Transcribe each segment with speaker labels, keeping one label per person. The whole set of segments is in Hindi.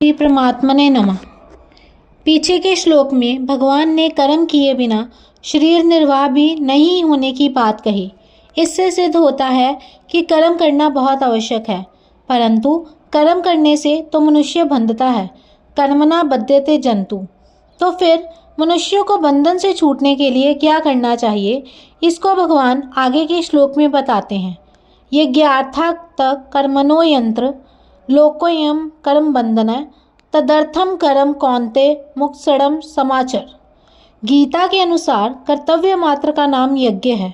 Speaker 1: श्री परमात्मने नमः। पीछे के श्लोक में भगवान ने कर्म किए बिना शरीर निर्वाह भी नहीं होने की बात कही। इससे सिद्ध होता है कि कर्म करना बहुत आवश्यक है, परंतु कर्म करने से तो मनुष्य बंधता है। कर्मणा बध्यते जंतु। तो फिर मनुष्यों को बंधन से छूटने के लिए क्या करना चाहिए, इसको भगवान आगे के श्लोक में बताते हैं। यज्ञार्थात् कर्मणो यंत्र लोकोयम कर्म बंधन तदर्थम कर्म कौन्ते मुक्तसड़म समाचर। गीता के अनुसार कर्तव्य मात्र का नाम यज्ञ है।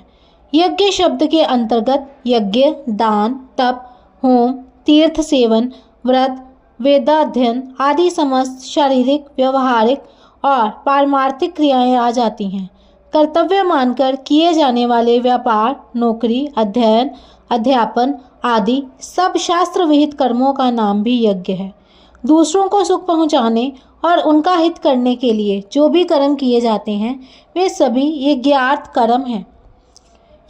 Speaker 1: यज्ञ शब्द के अंतर्गत यज्ञ, दान, तप, होम, तीर्थ सेवन, व्रत, वेदाध्ययन आदि समस्त शारीरिक, व्यवहारिक और पारमार्थिक क्रियाएं आ जाती हैं। कर्तव्य मानकर किए जाने वाले व्यापार, नौकरी, अध्ययन, अध्यापन आदि सब शास्त्र विहित कर्मों का नाम भी यज्ञ है। दूसरों को सुख पहुंचाने और उनका हित करने के लिए जो भी कर्म किए जाते हैं वे सभी यज्ञार्थ कर्म हैं।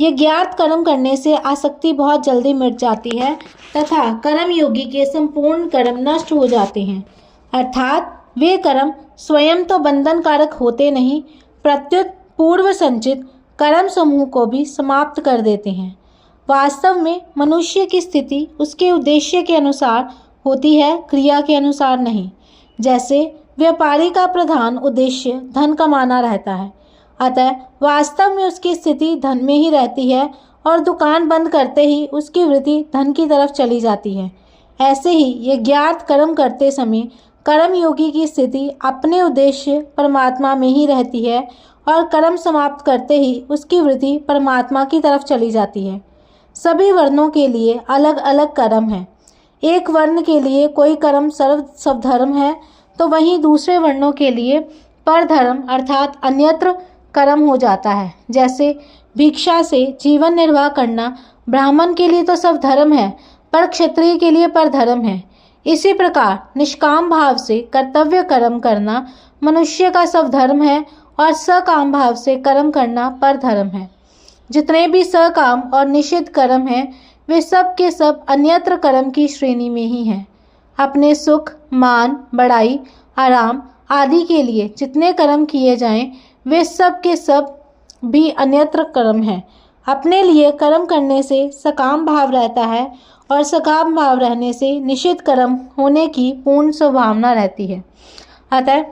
Speaker 1: यज्ञार्थ कर्म करने से आसक्ति बहुत जल्दी मिट जाती है तथा कर्म योगी के संपूर्ण कर्म नष्ट हो जाते हैं। अर्थात वे कर्म स्वयं तो बंधन कारक होते नहीं, प्रत्युत पूर्व संचित कर्म समूह को भी समाप्त कर देते हैं। वास्तव में मनुष्य की स्थिति उसके उद्देश्य के अनुसार होती है, क्रिया के अनुसार नहीं। जैसे व्यापारी का प्रधान उद्देश्य धन कमाना रहता है, अतः वास्तव में उसकी स्थिति धन में ही रहती है और दुकान बंद करते ही उसकी वृत्ति धन की तरफ चली जाती है। ऐसे ही यज्ञार्थ कर्म करते समय कर्म योगी की स्थिति अपने उद्देश्य परमात्मा में ही रहती है और कर्म समाप्त करते ही उसकी वृत्ति परमात्मा की तरफ चली जाती है। सभी वर्णों के लिए अलग अलग कर्म है। एक वर्ण के लिए कोई कर्म सर्वधर्म है तो वहीं दूसरे वर्णों के लिए परधर्म अर्थात अन्यत्र कर्म हो जाता है। जैसे भिक्षा से जीवन निर्वाह करना ब्राह्मण के लिए तो सब धर्म है, पर क्षत्रिय के लिए परधर्म है। इसी प्रकार निष्काम भाव से कर्तव्य कर्म करना मनुष्य का सब धर्म है और सकाम भाव से कर्म करना परधर्म है। जितने भी सकाम और निषिद्ध कर्म हैं वे सब के सब अन्यत्र कर्म की श्रेणी में ही हैं। अपने सुख, मान, बड़ाई, आराम आदि के लिए जितने कर्म किए जाएं वे सब के सब भी अन्यत्र कर्म हैं। अपने लिए कर्म करने से सकाम भाव रहता है और सकाम भाव रहने से निषिद्ध कर्म होने की पूर्ण संभावना रहती है। अतः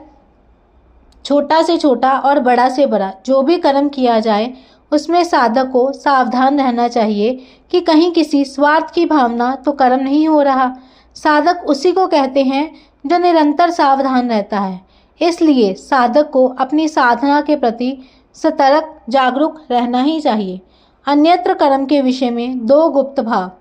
Speaker 1: छोटा से छोटा और बड़ा से बड़ा जो भी कर्म किया जाए उसमें साधक को सावधान रहना चाहिए कि कहीं किसी स्वार्थ की भावना तो कर्म नहीं हो रहा। साधक उसी को कहते हैं जो निरंतर सावधान रहता है। इसलिए साधक को अपनी साधना के प्रति सतर्क जागरूक रहना ही चाहिए। अन्यत्र कर्म के विषय में दो गुप्त भाव।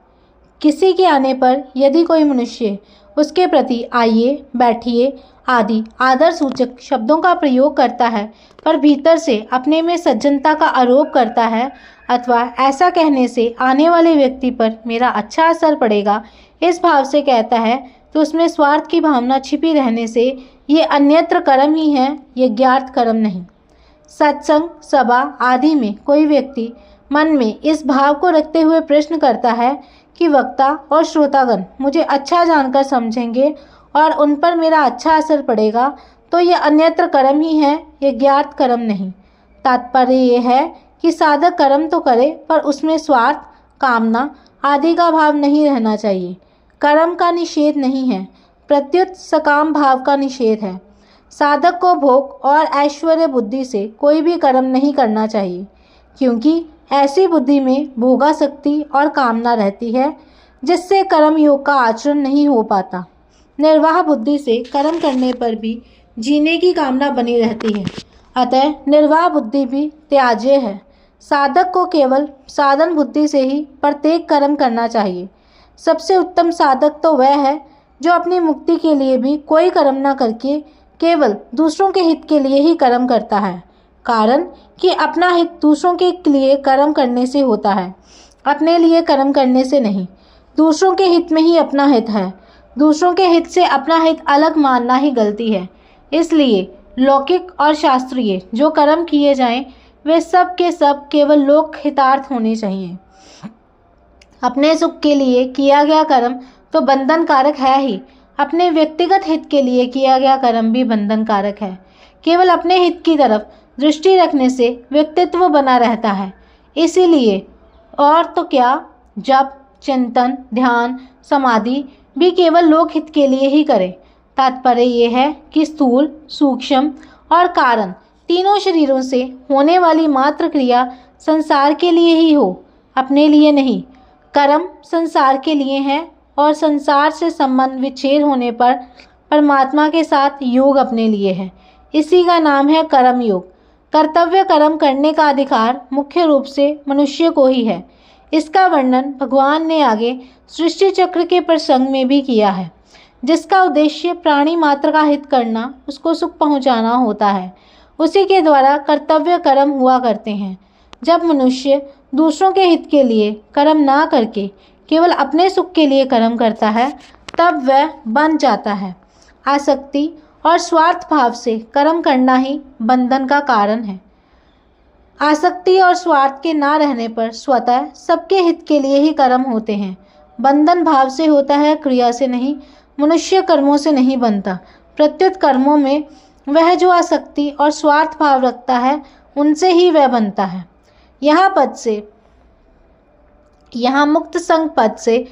Speaker 1: किसी के आने पर यदि कोई मनुष्य उसके प्रति आइए, बैठिए आदि आदर सूचक शब्दों का प्रयोग करता है पर भीतर से अपने में सज्जनता का आरोप करता है अथवा ऐसा कहने से आने वाले व्यक्ति पर मेरा अच्छा असर पड़ेगा इस भाव से कहता है तो उसमें स्वार्थ की भावना छिपी रहने से ये अन्यत्र कर्म ही है, यज्ञार्थ कर्म नहीं। सत्संग, सभा आदि में कोई व्यक्ति मन में इस भाव को रखते हुए प्रश्न करता है कि वक्ता और श्रोतागण मुझे अच्छा जानकर समझेंगे और उन पर मेरा अच्छा असर पड़ेगा तो यह अन्यत्र कर्म ही है, यज्ञार्थ कर्म नहीं। तात्पर्य यह है कि साधक कर्म तो करे पर उसमें स्वार्थ, कामना आदि का भाव नहीं रहना चाहिए। कर्म का निषेध नहीं है, प्रत्युत सकाम भाव का निषेध है। साधक को भोग और ऐश्वर्य बुद्धि से कोई भी कर्म नहीं करना चाहिए, क्योंकि ऐसी बुद्धि में भोगासक्ति और कामना रहती है जिससे कर्म योग का आचरण नहीं हो पाता। निर्वाह बुद्धि से कर्म करने पर भी जीने की कामना बनी रहती है, अतः निर्वाह बुद्धि भी त्याज्य है। साधक को केवल साधन बुद्धि से ही प्रत्येक कर्म करना चाहिए। सबसे उत्तम साधक तो वह है जो अपनी मुक्ति के लिए भी कोई कर्म न करके केवल दूसरों के हित के लिए ही कर्म करता है। कारण कि अपना हित दूसरों के लिए कर्म करने से होता है, अपने लिए कर्म करने से नहीं। दूसरों के हित में ही अपना हित है। दूसरों के हित से अपना हित अलग मानना ही गलती है। इसलिए लौकिक और शास्त्रीय जो कर्म किए जाएं वे सब के सब केवल लोक हितार्थ होने चाहिए। अपने सुख के लिए किया गया कर्म तो बंधन कारक है ही, अपने व्यक्तिगत हित के लिए किया गया कर्म भी बंधन कारक है। केवल अपने हित की तरफ दृष्टि रखने से व्यक्तित्व बना रहता है। इसीलिए और तो क्या, जप, चिंतन, ध्यान, समाधि भी केवल लोक हित के लिए ही करें। तात्पर्य ये है कि स्थूल, सूक्ष्म और कारण तीनों शरीरों से होने वाली मात्र क्रिया संसार के लिए ही हो, अपने लिए नहीं। कर्म संसार के लिए है और संसार से संबंध विच्छेद होने पर परमात्मा के साथ योग अपने लिए है। इसी का नाम है कर्म योग। कर्तव्य कर्म करने का अधिकार मुख्य रूप से मनुष्य को ही है। इसका वर्णन भगवान ने आगे सृष्टि चक्र के प्रसंग में भी किया है, जिसका उद्देश्य प्राणी मात्र का हित करना, उसको सुख पहुंचाना होता है। उसी के द्वारा कर्तव्य कर्म हुआ करते हैं। जब मनुष्य दूसरों के हित के लिए कर्म ना करके केवल अपने सुख के लिए कर्म करता है, तब वह बन जाता है। आसक्ति और स्वार्थ भाव से कर्म करना ही बंधन का कारण है। आसक्ति और स्वार्थ के ना रहने पर स्वतः सबके हित के लिए ही कर्म होते हैं। बंधन भाव से होता है, क्रिया से नहीं। मनुष्य कर्मों से नहीं बनता, प्रत्युत कर्मों में वह जो आसक्ति और स्वार्थ भाव रखता है, उनसे ही वह बनता है। यहाँ मुक्त संग पद से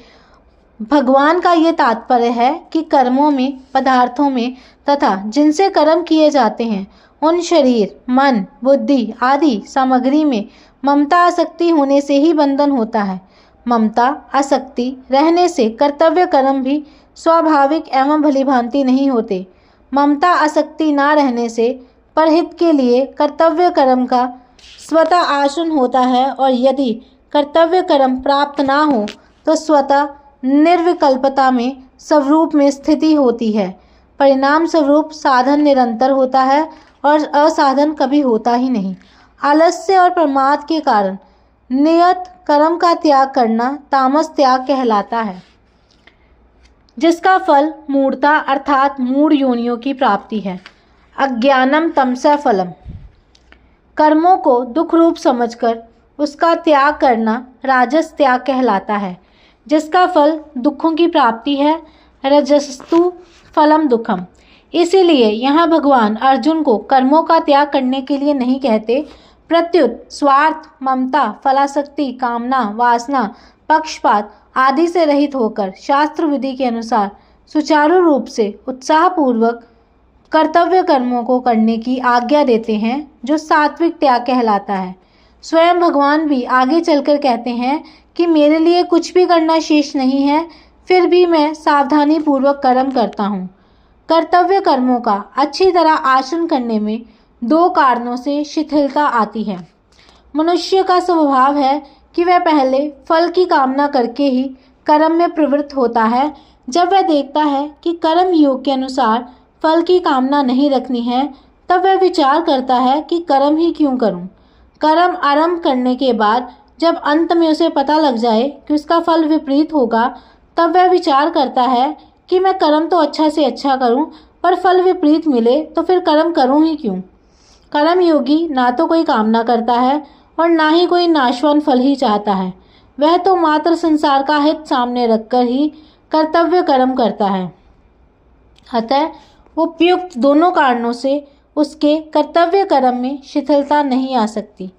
Speaker 1: भगवान का ये तात्पर्य है कि कर्मों में, पदार्थों में तथा जिनसे कर्म किए जाते हैं, उन शरीर, मन, बुद्धि आदि सामग्री में ममता आसक्ति होने से ही बंधन होता है। ममता आसक्ति रहने से कर्तव्य कर्म भी स्वाभाविक एवं भलीभांति नहीं होते। ममता आसक्ति ना रहने से परहित के लिए कर्तव्य कर्म का स्वतः आसन होता है, और यदि कर्तव्य कर्म प्राप्त ना हो तो स्वतः निर्विकल्पता में स्वरूप में स्थिति होती है। परिणाम स्वरूप साधन निरंतर होता है और असाधन कभी होता ही नहीं। आलस्य और प्रमाद के कारण नियत कर्म का त्याग करना तामस त्याग कहलाता है, जिसका फल मूढ़ता अर्थात मूढ़ योनियों की प्राप्ति है। अज्ञानम तमसा फलम। कर्मों को दुख रूप समझकर उसका त्याग करना राजस त्याग कहलाता है, जिसका फल दुखों की प्राप्ति है। रजस्तु फलम दुखम। इसीलिए यहाँ भगवान अर्जुन को कर्मों का त्याग करने के लिए नहीं कहते, प्रत्युत स्वार्थ, ममता, फलासक्ति, कामना, वासना, पक्षपात आदि से रहित होकर शास्त्र विधि के अनुसार सुचारू रूप से उत्साहपूर्वक कर्तव्य कर्मों को करने की आज्ञा देते हैं, जो सात्विक त्याग कहलाता है। स्वयं भगवान भी आगे चलकर कहते हैं कि मेरे लिए कुछ भी करना शेष नहीं है, फिर भी मैं सावधानी पूर्वक कर्म करता हूँ। कर्तव्य कर्मों का अच्छी तरह आचरण करने में दो कारणों से शिथिलता आती है। मनुष्य का स्वभाव है कि वह पहले फल की कामना करके ही कर्म में प्रवृत्त होता है। जब वह देखता है कि कर्म योग के अनुसार फल की कामना नहीं रखनी है, तब वह विचार करता है कि कर्म ही क्यों करूं। कर्म आरंभ करने के बाद जब अंत में उसे पता लग जाए कि उसका फल विपरीत होगा, तब वह विचार करता है कि मैं कर्म तो अच्छा से अच्छा करूं, पर फल विपरीत मिले तो फिर कर्म करूं ही क्यों। कर्म योगी ना तो कोई कामना करता है और ना ही कोई नाशवान फल ही चाहता है। वह तो मात्र संसार का हित सामने रखकर ही कर्तव्य कर्म करता है। अतः उपयुक्त दोनों कारणों से उसके कर्तव्य कर्म में शिथिलता नहीं आ सकती।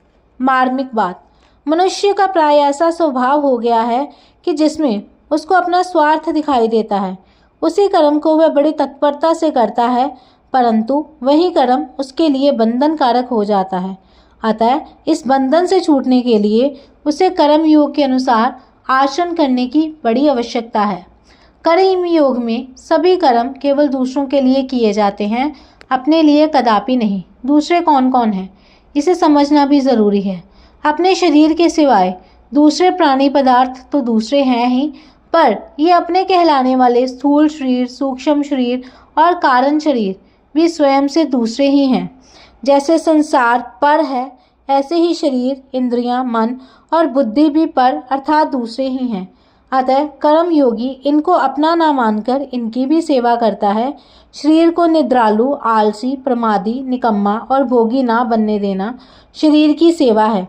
Speaker 1: मार्मिक बात, मनुष्य का प्राय ऐसा स्वभाव हो गया है कि जिसमें उसको अपना स्वार्थ दिखाई देता है, उसी कर्म को वह बड़ी तत्परता से करता है, परंतु वही कर्म उसके लिए बंधन कारक हो जाता है। अतः इस बंधन से छूटने के लिए उसे कर्म योग के अनुसार आचरण करने की बड़ी आवश्यकता है। कर्म योग में सभी कर्म केवल दूसरों के लिए किए जाते हैं, अपने लिए कदापि नहीं। दूसरे कौन कौन हैं, इसे समझना भी ज़रूरी है। अपने शरीर के सिवाय दूसरे प्राणी पदार्थ तो दूसरे हैं ही, पर ये अपने कहलाने वाले स्थूल शरीर, सूक्ष्म शरीर और कारण शरीर भी स्वयं से दूसरे ही हैं। जैसे संसार पर है, ऐसे ही शरीर, इंद्रियां, मन और बुद्धि भी पर अर्थात दूसरे ही हैं। अतः कर्म योगी इनको अपना ना मानकर इनकी भी सेवा करता है। शरीर को निद्रालु, आलसी, प्रमादी, निकम्मा और भोगी ना बनने देना शरीर की सेवा है।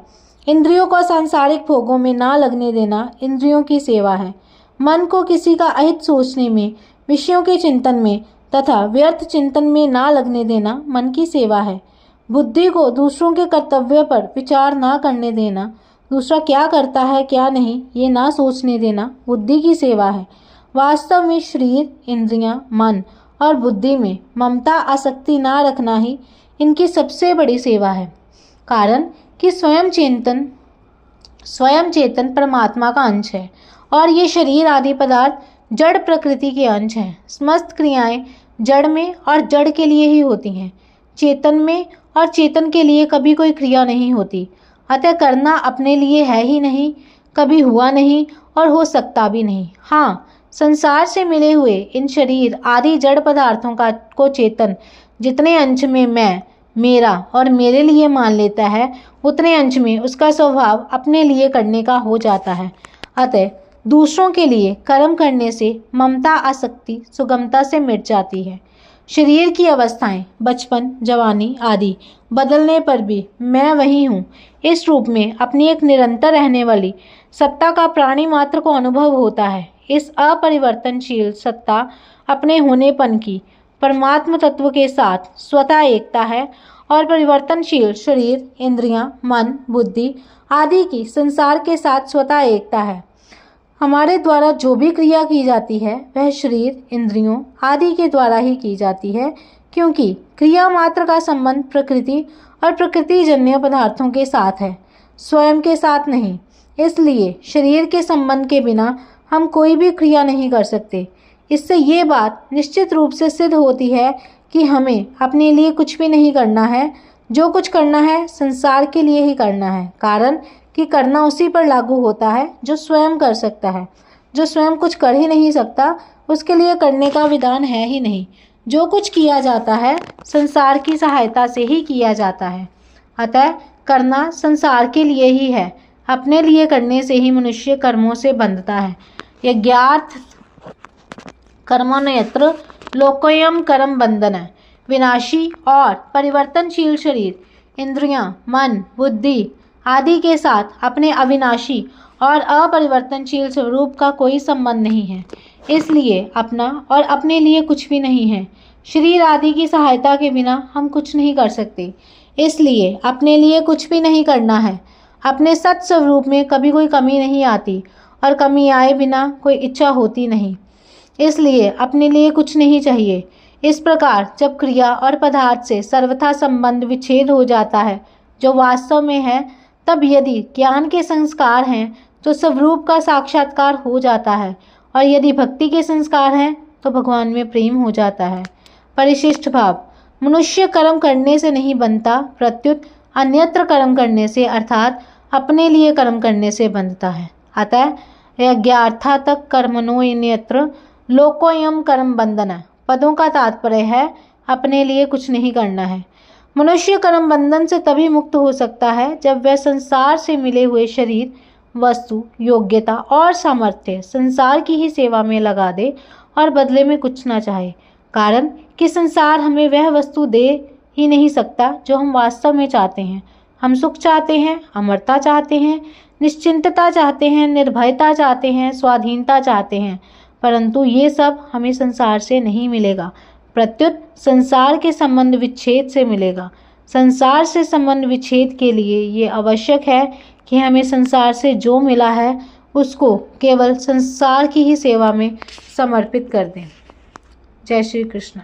Speaker 1: इंद्रियों को सांसारिक भोगों में ना लगने देना इंद्रियों की सेवा है। मन को किसी का अहित सोचने में विषयों के चिंतन में तथा व्यर्थ चिंतन में ना लगने देना मन की सेवा है। बुद्धि को दूसरों के कर्तव्य पर विचार ना करने देना, दूसरा क्या करता है क्या नहीं ये ना सोचने देना बुद्धि की सेवा है। वास्तव में शरीर, इंद्रियां, मन और बुद्धि में ममता आसक्ति ना रखना ही इनकी सबसे बड़ी सेवा है। कारण कि स्वयं चेतन परमात्मा का अंश है और ये शरीर आदि पदार्थ जड़ प्रकृति के अंश हैं। समस्त क्रियाएं जड़ में और जड़ के लिए ही होती हैं। चेतन में और चेतन के लिए कभी कोई क्रिया नहीं होती। अतः करना अपने लिए है ही नहीं, कभी हुआ नहीं और हो सकता भी नहीं। हाँ, संसार से मिले हुए इन शरीर आदि जड़ पदार्थों को चेतन जितने अंश में मैं, मेरा और मेरे लिए मान लेता है, उतने अंश में उसका स्वभाव अपने लिए करने का हो जाता है। अतः दूसरों के लिए कर्म करने से ममता आसक्ति सुगमता से मिट जाती है। शरीर की अवस्थाएं, बचपन, जवानी आदि बदलने पर भी मैं वही हूँ, इस रूप में अपनी एक निरंतर रहने वाली सत्ता का प्राणी मात्र को अनुभव होता है। इस अपरिवर्तनशील सत्ता अपने होनेपन की परमात्म तत्व के साथ स्वतः एकता है और परिवर्तनशील शरीर, इंद्रियां, मन, बुद्धि आदि की संसार के साथ स्वतः एकता है। हमारे द्वारा जो भी क्रिया की जाती है वह शरीर, इंद्रियों आदि के द्वारा ही की जाती है, क्योंकि क्रिया मात्र का संबंध प्रकृति और प्रकृतिजन्य पदार्थों के साथ है, स्वयं के साथ नहीं। इसलिए शरीर के संबंध के बिना हम कोई भी क्रिया नहीं कर सकते। इससे ये बात निश्चित रूप से सिद्ध होती है कि हमें अपने लिए कुछ भी नहीं करना है। जो कुछ करना है संसार के लिए ही करना है। कारण कि करना उसी पर लागू होता है जो स्वयं कर सकता है। जो स्वयं कुछ कर ही नहीं सकता उसके लिए करने का विधान है ही नहीं। जो कुछ किया जाता है संसार की सहायता से ही किया जाता है। अतः करना संसार के लिए ही है। अपने लिए करने से ही मनुष्य कर्मों से बंधता है। यज्ञार्थ कर्मण्यत्र लोकोयम कर्म बंधन है। विनाशी और परिवर्तनशील शरीर, इंद्रियां, मन, बुद्धि आदि के साथ अपने अविनाशी और अपरिवर्तनशील स्वरूप का कोई संबंध नहीं है। इसलिए अपना और अपने लिए कुछ भी नहीं है। शरीर आदि की सहायता के बिना हम कुछ नहीं कर सकते। इसलिए अपने लिए कुछ भी नहीं करना है। अपने सत स्वरूप में कभी कोई कमी नहीं आती और कमी आए बिना कोई इच्छा होती नहीं। इसलिए अपने लिए कुछ नहीं चाहिए। इस प्रकार जब क्रिया और पदार्थ से सर्वथा संबंध विच्छेद हो जाता है जो वास्तव में है, तब यदि ज्ञान के संस्कार हैं तो स्वरूप का साक्षात्कार हो जाता है और यदि भक्ति के संस्कार हैं तो भगवान में प्रेम हो जाता है। परिशिष्ट भाव, मनुष्य कर्म करने से नहीं बनता, प्रत्युत अन्यत्र कर्म करने से अर्थात अपने लिए कर्म करने से बनता है। अतः यज्ञार्था तक कर्मणो अन्यत्र लोकोयम कर्म बंधन पदों का तात्पर्य है अपने लिए कुछ नहीं करना है। मनुष्य कर्म बंधन से तभी मुक्त हो सकता है जब वह संसार से मिले हुए शरीर, वस्तु, योग्यता और सामर्थ्य संसार की ही सेवा में लगा दे और बदले में कुछ ना चाहे। कारण कि संसार हमें वह वस्तु दे ही नहीं सकता जो हम वास्तव में चाहते हैं। हम सुख चाहते हैं, अमरता चाहते हैं, निश्चिंतता चाहते हैं, निर्भयता चाहते हैं, स्वाधीनता चाहते हैं, परंतु ये सब हमें संसार से नहीं मिलेगा, प्रत्युत संसार के संबंध विच्छेद से मिलेगा। संसार से संबंध विच्छेद के लिए ये आवश्यक है कि हमें संसार से जो मिला है उसको केवल संसार की ही सेवा में समर्पित कर दें। जय श्री कृष्ण।